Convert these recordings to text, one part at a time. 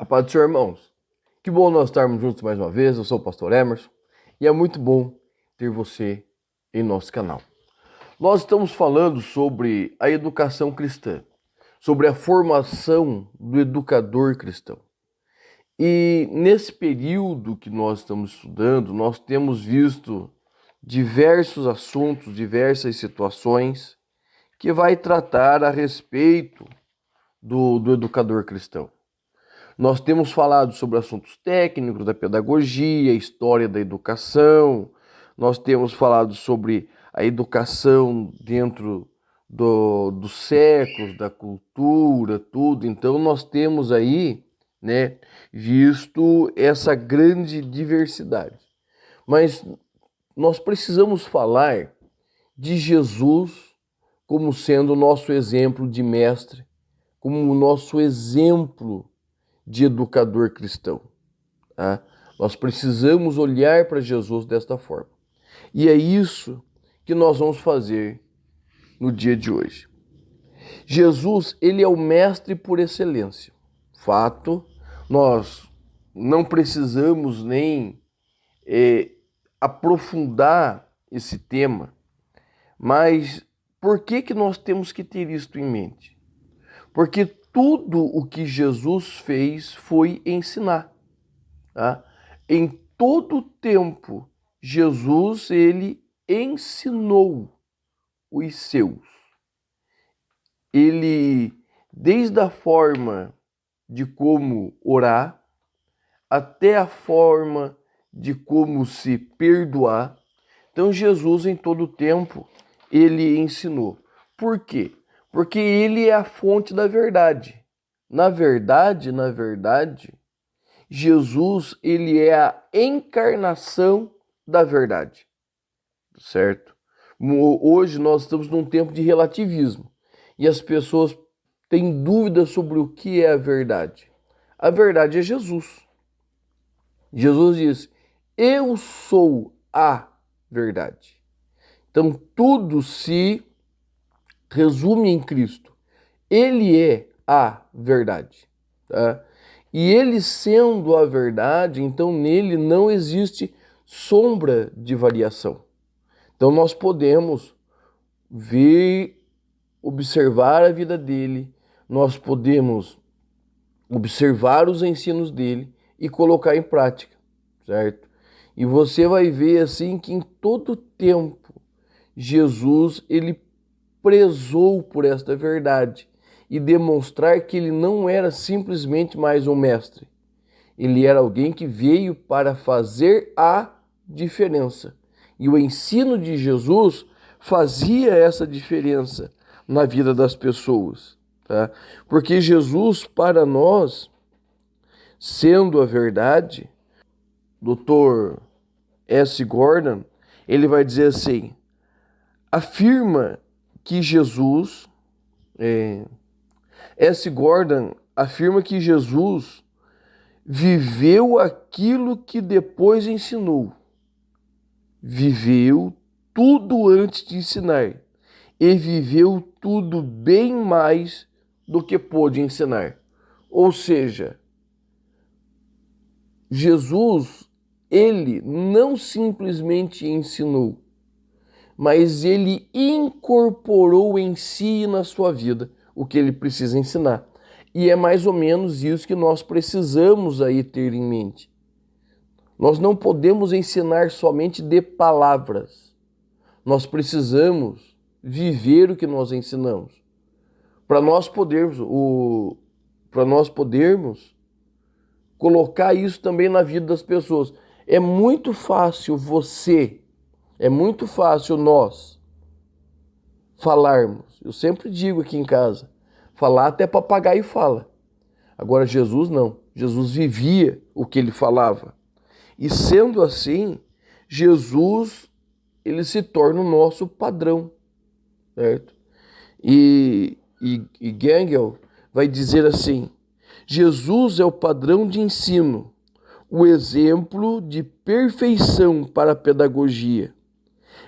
A paz do Senhor, irmãos. Que bom nós estarmos juntos mais uma vez. Eu sou o pastor Emerson e é muito bom ter você em nosso canal. Nós estamos falando sobre a educação cristã, sobre a formação do educador cristão. E nesse período que nós estamos estudando, nós temos visto diversos assuntos, diversas situações que vai tratar a respeito do educador cristão. Nós temos falado sobre assuntos técnicos da pedagogia, história da educação, nós temos falado sobre a educação dentro dos séculos, da cultura, tudo. Então nós temos aí, visto essa grande diversidade. Mas nós precisamos falar de Jesus como sendo o nosso exemplo de mestre, como o nosso exemplo de educador cristão. Tá? Nós precisamos olhar para Jesus desta forma. E é isso que nós vamos fazer no dia de hoje. Jesus, ele é o mestre por excelência. Fato, nós não precisamos nem aprofundar esse tema, mas por que nós temos que ter isto em mente? Porque tudo o que Jesus fez foi ensinar. Tá? Em todo tempo, Jesus ele ensinou os seus. Ele, desde a forma de como orar, até a forma de como se perdoar. Então Jesus em todo tempo, ele ensinou. Por quê? Porque ele é a fonte da verdade. Na verdade, Jesus, ele é a encarnação da verdade. Certo? Hoje nós estamos num tempo de relativismo e as pessoas têm dúvidas sobre o que é a verdade. A verdade é Jesus. Jesus diz: eu sou a verdade. Então tudo se resume em Cristo. Ele é a verdade. Tá? E ele sendo a verdade, então nele não existe sombra de variação. Então nós podemos ver, observar a vida dele, nós podemos observar os ensinos dele e colocar em prática, certo? E você vai ver assim que em todo tempo Jesus ele prezou por esta verdade e demonstrar que ele não era simplesmente mais um mestre. Ele era alguém que veio para fazer a diferença. E o ensino de Jesus fazia essa diferença na vida das pessoas. Tá? Porque Jesus, para nós, sendo a verdade, Dr. S. Gordon, ele vai dizer assim, afirma que Jesus, S. Gordon afirma que Jesus viveu aquilo que depois ensinou. Viveu tudo antes de ensinar e viveu tudo bem mais do que pôde ensinar. Ou seja, Jesus, ele não simplesmente ensinou, mas ele incorporou em si e na sua vida o que ele precisa ensinar. E é mais ou menos isso que nós precisamos aí ter em mente. Nós não podemos ensinar somente de palavras. Nós precisamos viver o que nós ensinamos. Para nós podermos colocar isso também na vida das pessoas. É muito fácil nós falarmos. Eu sempre digo aqui em casa, falar até papagaio fala. Agora Jesus não. Jesus vivia o que ele falava. E sendo assim, Jesus ele se torna o nosso padrão, certo? E Gengel vai dizer assim, Jesus é o padrão de ensino, o exemplo de perfeição para a pedagogia.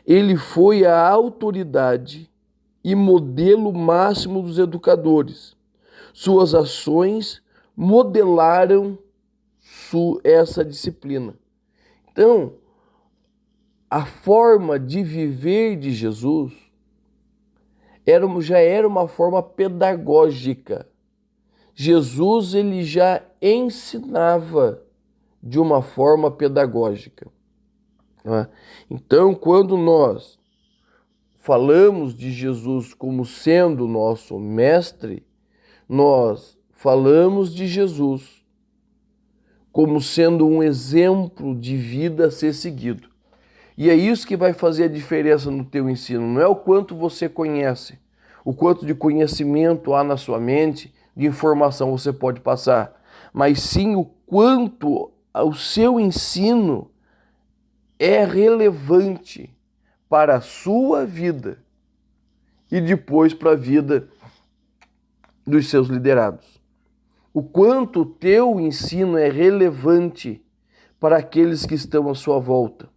Ele foi a autoridade e modelo máximo dos educadores. Suas ações modelaram essa disciplina. Então, a forma de viver de Jesus já era uma forma pedagógica. Jesus ele já ensinava de uma forma pedagógica. Então, quando nós falamos de Jesus como sendo nosso mestre, nós falamos de Jesus como sendo um exemplo de vida a ser seguido. E é isso que vai fazer a diferença no teu ensino. Não é o quanto você conhece, o quanto de conhecimento há na sua mente, de informação você pode passar, mas sim o quanto o seu ensino é relevante para a sua vida e depois para a vida dos seus liderados. O quanto o teu ensino é relevante para aqueles que estão à sua volta.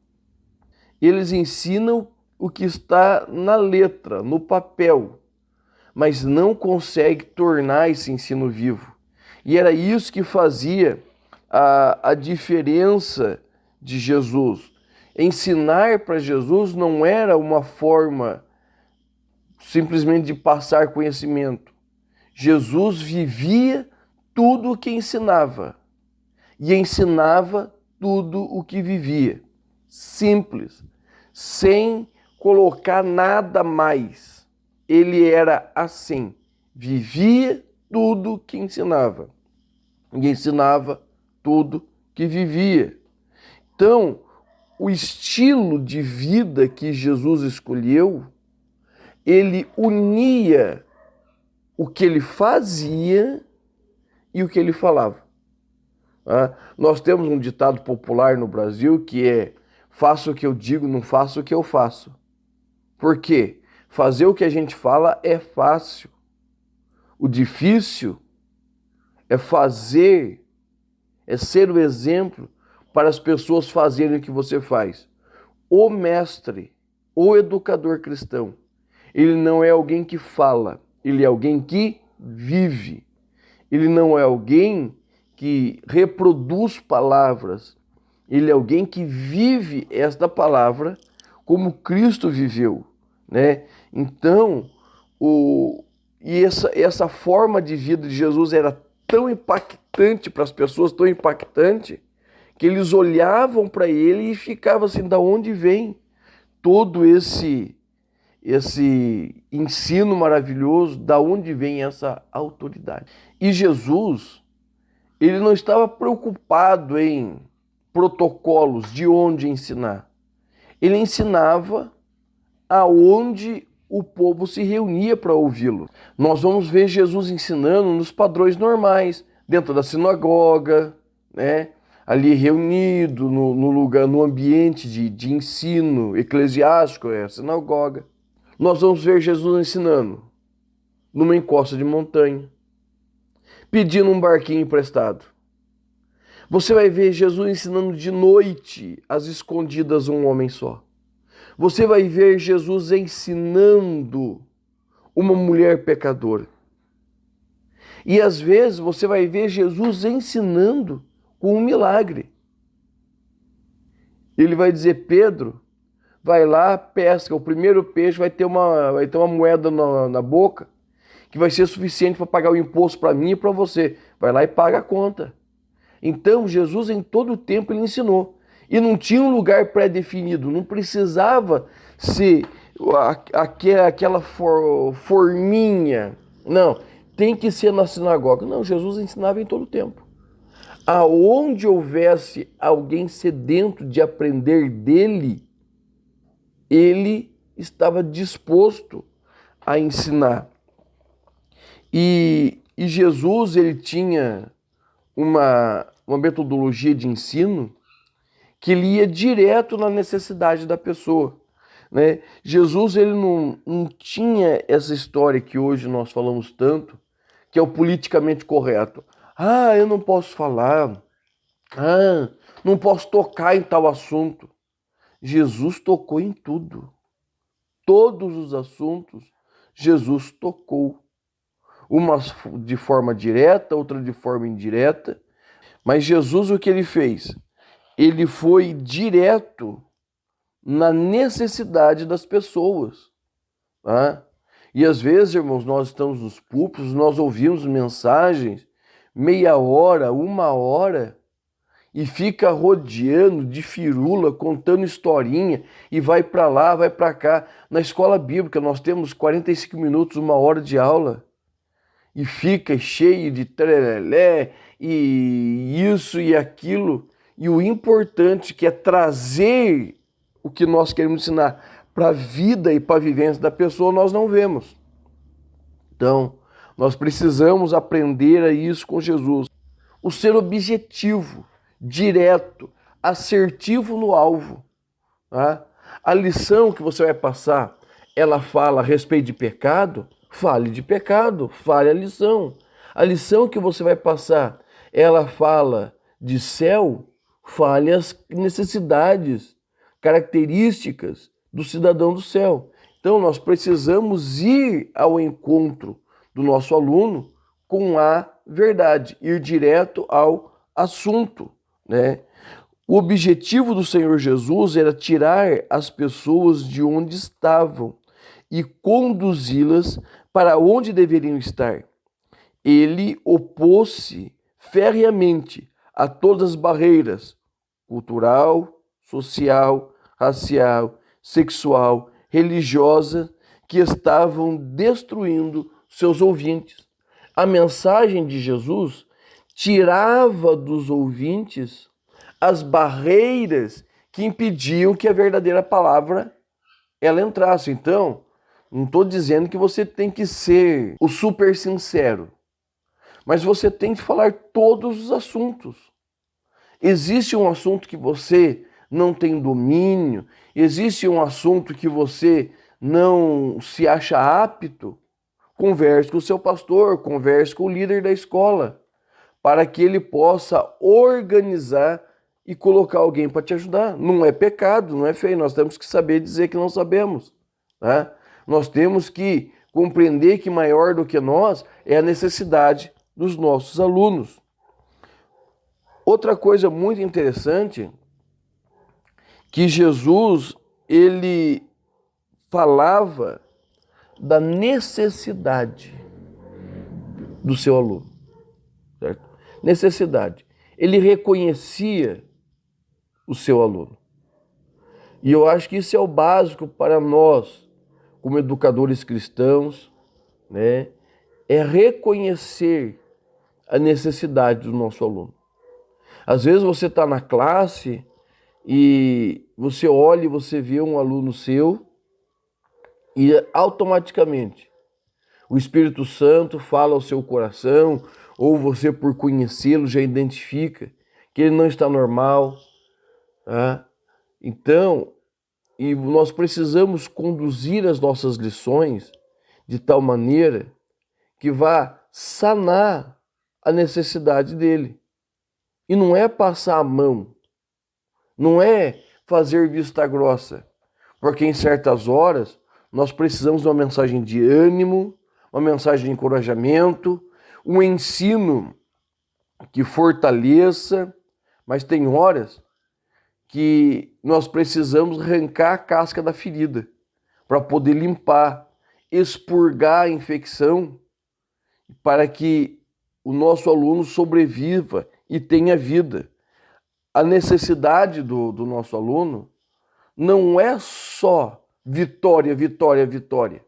Eles ensinam o que está na letra, no papel, mas não conseguem tornar esse ensino vivo. E era isso que fazia a diferença de Jesus. Ensinar para Jesus não era uma forma simplesmente de passar conhecimento. Jesus vivia tudo o que ensinava e ensinava tudo o que vivia. Simples, sem colocar nada mais. Ele era assim, vivia tudo que ensinava e ensinava tudo que vivia. Então, o estilo de vida que Jesus escolheu, ele unia o que ele fazia e o que ele falava. Nós temos um ditado popular no Brasil que é: faça o que eu digo, não faça o que eu faço. Por quê? Fazer o que a gente fala é fácil. O difícil é fazer, é ser o exemplo para as pessoas fazerem o que você faz. O mestre, o educador cristão, ele não é alguém que fala, ele é alguém que vive. Ele não é alguém que reproduz palavras, ele é alguém que vive esta palavra como Cristo viveu, né? Então, essa forma de vida de Jesus era tão impactante para as pessoas, tão impactante, que eles olhavam para ele e ficavam assim: da onde vem todo esse ensino maravilhoso, da onde vem essa autoridade? E Jesus, ele não estava preocupado em protocolos de onde ensinar. Ele ensinava aonde o povo se reunia para ouvi-lo. Nós vamos ver Jesus ensinando nos padrões normais, dentro da sinagoga, né? Ali reunido no lugar, no ambiente de ensino eclesiástico, é a sinagoga. Nós vamos ver Jesus ensinando numa encosta de montanha, pedindo um barquinho emprestado. Você vai ver Jesus ensinando de noite, às escondidas, um homem só. Você vai ver Jesus ensinando uma mulher pecadora. E às vezes você vai ver Jesus ensinando com um milagre. Ele vai dizer: Pedro, vai lá, pesca o primeiro peixe, vai ter uma moeda na boca que vai ser suficiente para pagar o imposto para mim e para você. Vai lá e paga a conta. Então, Jesus em todo o tempo ele ensinou. E não tinha um lugar pré-definido, não precisava ser aquela forminha. Não, tem que ser na sinagoga. Não, Jesus ensinava em todo o tempo. Aonde houvesse alguém sedento de aprender dele, ele estava disposto a ensinar. E Jesus ele tinha uma metodologia de ensino que ele ia direto na necessidade da pessoa, né? Jesus ele não tinha essa história que hoje nós falamos tanto, que é o politicamente correto. Eu não posso falar. Não posso tocar em tal assunto. Jesus tocou em tudo. Todos os assuntos Jesus tocou. umas de forma direta, outra de forma indireta. Mas Jesus, o que ele fez? Ele foi direto na necessidade das pessoas. Tá? E às vezes, irmãos, nós estamos nos púlpitos, nós ouvimos mensagens, meia hora, uma hora, e fica rodeando de firula, contando historinha, e vai para lá, vai para cá. Na escola bíblica nós temos 45 minutos, uma hora de aula, e fica cheio de trelelé, e isso e aquilo. E o importante que é trazer o que nós queremos ensinar para a vida e para a vivência da pessoa, nós não vemos. Então, nós precisamos aprender a isso com Jesus. O ser objetivo, direto, assertivo no alvo. Tá? A lição que você vai passar, ela fala a respeito de pecado? Fale de pecado, fale a lição. A lição que você vai passar, ela fala de céu? Fale as necessidades, características do cidadão do céu. Então, nós precisamos ir ao encontro do nosso aluno com a verdade, ir direto ao assunto, né? O objetivo do Senhor Jesus era tirar as pessoas de onde estavam e conduzi-las para onde deveriam estar. Ele opôs-se ferreamente a todas as barreiras cultural, social, racial, sexual, religiosa que estavam destruindo seus ouvintes. A mensagem de Jesus tirava dos ouvintes as barreiras que impediam que a verdadeira palavra ela entrasse. Então, não estou dizendo que você tem que ser o super sincero, mas você tem que falar todos os assuntos. Existe um assunto que você não tem domínio, existe um assunto que você não se acha apto, converse com o seu pastor, converse com o líder da escola, para que ele possa organizar e colocar alguém para te ajudar. Não é pecado, não é feio, nós temos que saber dizer que não sabemos. Tá? Nós temos que compreender que maior do que nós é a necessidade dos nossos alunos. Outra coisa muito interessante, que Jesus, ele falava da necessidade do seu aluno, certo? Necessidade. Ele reconhecia o seu aluno. E eu acho que isso é o básico para nós, como educadores cristãos, né? É reconhecer a necessidade do nosso aluno. Às vezes você está na classe e você olha e você vê um aluno seu e automaticamente o Espírito Santo fala ao seu coração, ou você por conhecê-lo já identifica que ele não está normal. Tá? Então, e nós precisamos conduzir as nossas lições de tal maneira que vá sanar a necessidade dele. E não é passar a mão, não é fazer vista grossa, porque em certas horas nós precisamos de uma mensagem de ânimo, uma mensagem de encorajamento, um ensino que fortaleça, mas tem horas que nós precisamos arrancar a casca da ferida para poder limpar, expurgar a infecção, para que o nosso aluno sobreviva e tenha vida. A necessidade do nosso aluno não é só vitória, vitória, vitória,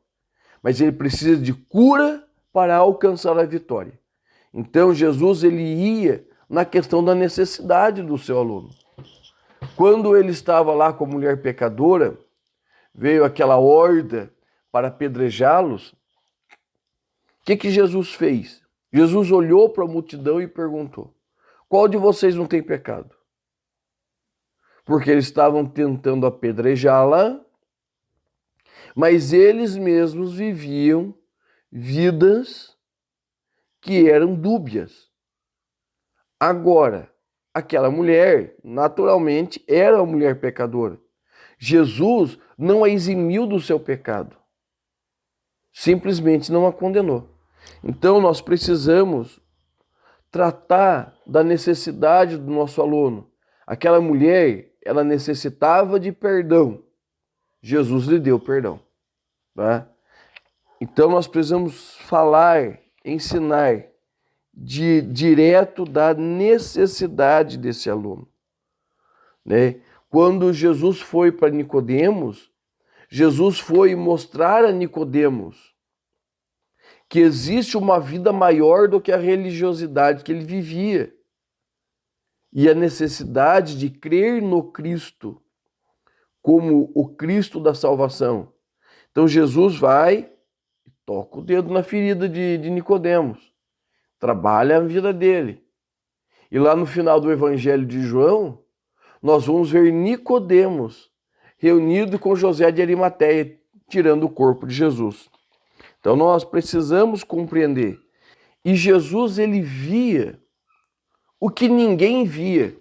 mas ele precisa de cura para alcançar a vitória. Então Jesus ele ia na questão da necessidade do seu aluno. Quando ele estava lá com a mulher pecadora, veio aquela horda para apedrejá-los. O que Jesus fez? Jesus olhou para a multidão e perguntou: qual de vocês não tem pecado? Porque eles estavam tentando apedrejá-la, mas eles mesmos viviam vidas que eram dúbias. Agora, aquela mulher, naturalmente, era uma mulher pecadora. Jesus não a eximiu do seu pecado. Simplesmente não a condenou. Então nós precisamos tratar da necessidade do nosso aluno. Aquela mulher, ela necessitava de perdão. Jesus lhe deu perdão. Tá? Então nós precisamos falar, ensinar direto da necessidade desse aluno. Né? Quando Jesus foi para Nicodemos, Jesus foi mostrar a Nicodemos que existe uma vida maior do que a religiosidade que ele vivia. E a necessidade de crer no Cristo como o Cristo da salvação. Então Jesus vai e toca o dedo na ferida de Nicodemos. Trabalha a vida dele. E lá no final do Evangelho de João, nós vamos ver Nicodemos reunido com José de Arimateia, tirando o corpo de Jesus. Então nós precisamos compreender. E Jesus, ele via o que ninguém via.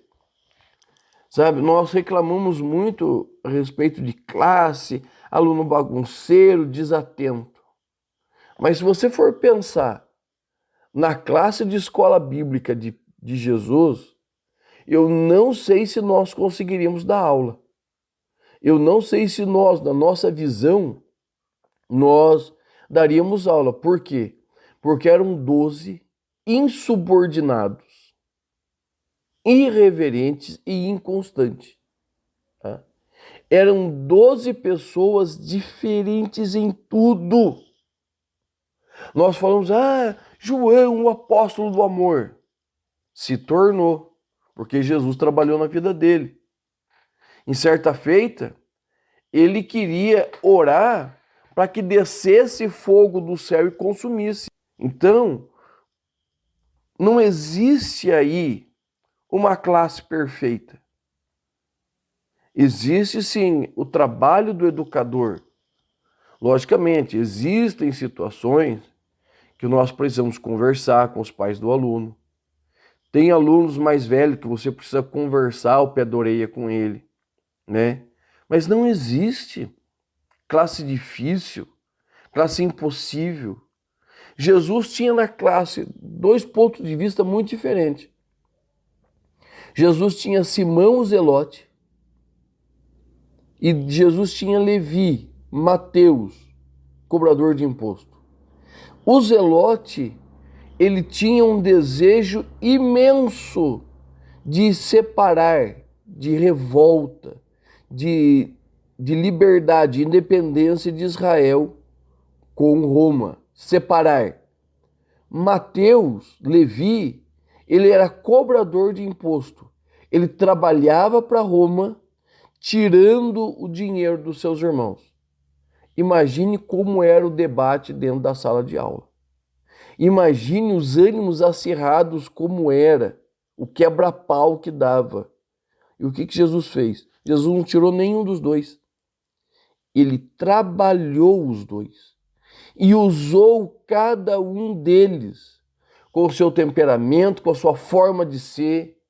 Sabe, nós reclamamos muito a respeito de classe, aluno bagunceiro, desatento. Mas se você for pensar na classe de escola bíblica de Jesus, eu não sei se nós conseguiríamos dar aula. Eu não sei se nós, na nossa visão, nós daríamos aula. Por quê? Porque eram 12 insubordinados, irreverentes e inconstantes. Tá? Eram 12 pessoas diferentes em tudo. Nós falamos, João, o apóstolo do amor. Se tornou, porque Jesus trabalhou na vida dele. Em certa feita, ele queria orar para que descesse fogo do céu e consumisse. Então, não existe aí uma classe perfeita. Existe sim o trabalho do educador. Logicamente, existem situações que nós precisamos conversar com os pais do aluno. Tem alunos mais velhos que você precisa conversar ao pé da orelha com ele, né? Mas não existe classe difícil, classe impossível. Jesus tinha na classe 2 pontos de vista muito diferentes. Jesus tinha Simão o Zelote e Jesus tinha Levi, Mateus, cobrador de imposto. O Zelote, ele tinha um desejo imenso de separar, de revolta, de liberdade, independência de Israel com Roma, separar. Mateus, Levi, ele era cobrador de imposto. Ele trabalhava para Roma, tirando o dinheiro dos seus irmãos. Imagine como era o debate dentro da sala de aula. Imagine os ânimos acirrados como era, o quebra-pau que dava. E o que Jesus fez? Jesus não tirou nenhum dos dois. Ele trabalhou os dois e usou cada um deles com o seu temperamento, com a sua forma de ser,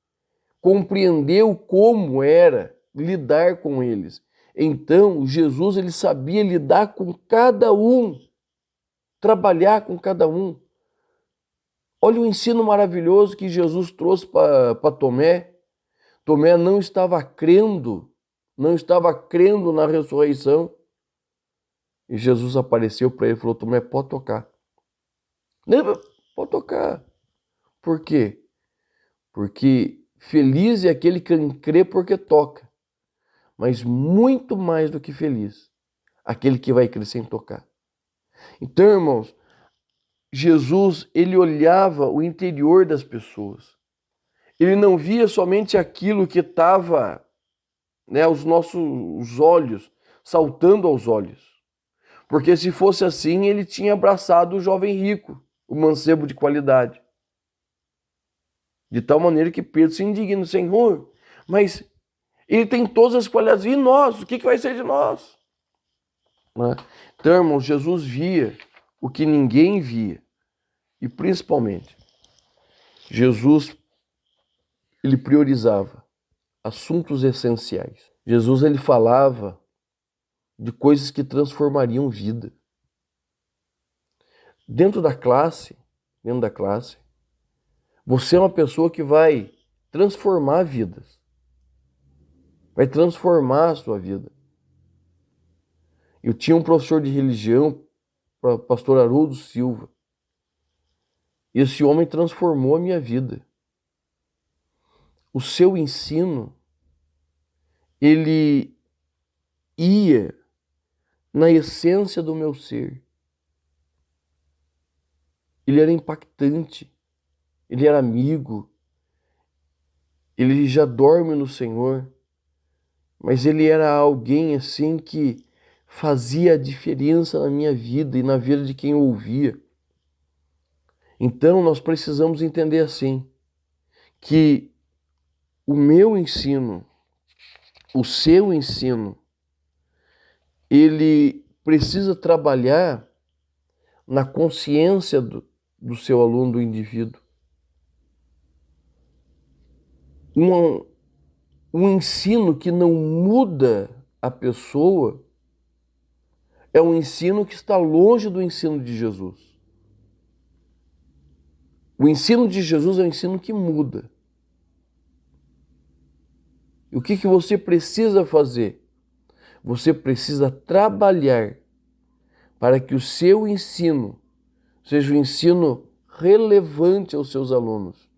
compreendeu como era lidar com eles. Então, Jesus, ele sabia lidar com cada um, trabalhar com cada um. Olha o ensino maravilhoso que Jesus trouxe para Tomé. Tomé não estava crendo na ressurreição. E Jesus apareceu para ele e falou, Tomé, pode tocar. Pode tocar. Por quê? Porque feliz é aquele que crê porque toca. Mas muito mais do que feliz, aquele que vai crer sem tocar. Então, irmãos, Jesus, ele olhava o interior das pessoas. Ele não via somente aquilo que estava, aos nossos olhos, saltando aos olhos. Porque se fosse assim, ele tinha abraçado o jovem rico, o mancebo de qualidade. De tal maneira que Pedro se indigna, Senhor, mas ele tem todas as qualidades, e nós? O que vai ser de nós? Então, irmãos, Jesus via o que ninguém via. E principalmente, Jesus, ele priorizava assuntos essenciais. Jesus, ele falava de coisas que transformariam vida. dentro da classe, você é uma pessoa que vai transformar vidas. Vai transformar a sua vida. Eu tinha um professor de religião, pastor Haroldo Silva. Esse homem transformou a minha vida. O seu ensino, ele ia na essência do meu ser. Ele era impactante, ele era amigo, ele já dorme no Senhor, mas ele era alguém assim que fazia a diferença na minha vida e na vida de quem ouvia. Então nós precisamos entender assim, que o meu ensino, o seu ensino, ele precisa trabalhar na consciência do seu aluno, do indivíduo. Um ensino que não muda a pessoa é um ensino que está longe do ensino de Jesus. O ensino de Jesus é um ensino que muda. E o que você precisa fazer? Você precisa trabalhar para que o seu ensino seja um ensino relevante aos seus alunos.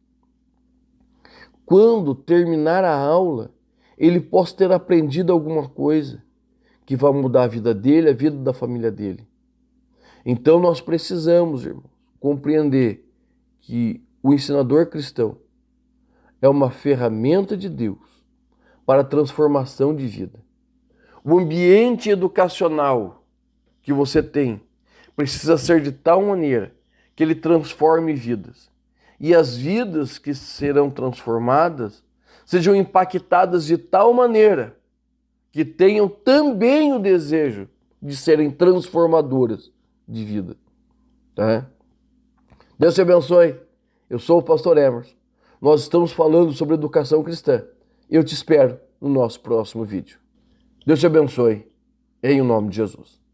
Quando terminar a aula, ele possa ter aprendido alguma coisa que vai mudar a vida dele, a vida da família dele. Então nós precisamos, irmãos, compreender que o ensinador cristão é uma ferramenta de Deus para a transformação de vida. O ambiente educacional que você tem precisa ser de tal maneira que ele transforme vidas. E as vidas que serão transformadas sejam impactadas de tal maneira que tenham também o desejo de serem transformadoras de vida. Tá? Deus te abençoe. Eu sou o pastor Emerson. Nós estamos falando sobre educação cristã. Eu te espero no nosso próximo vídeo. Deus te abençoe, em nome de Jesus.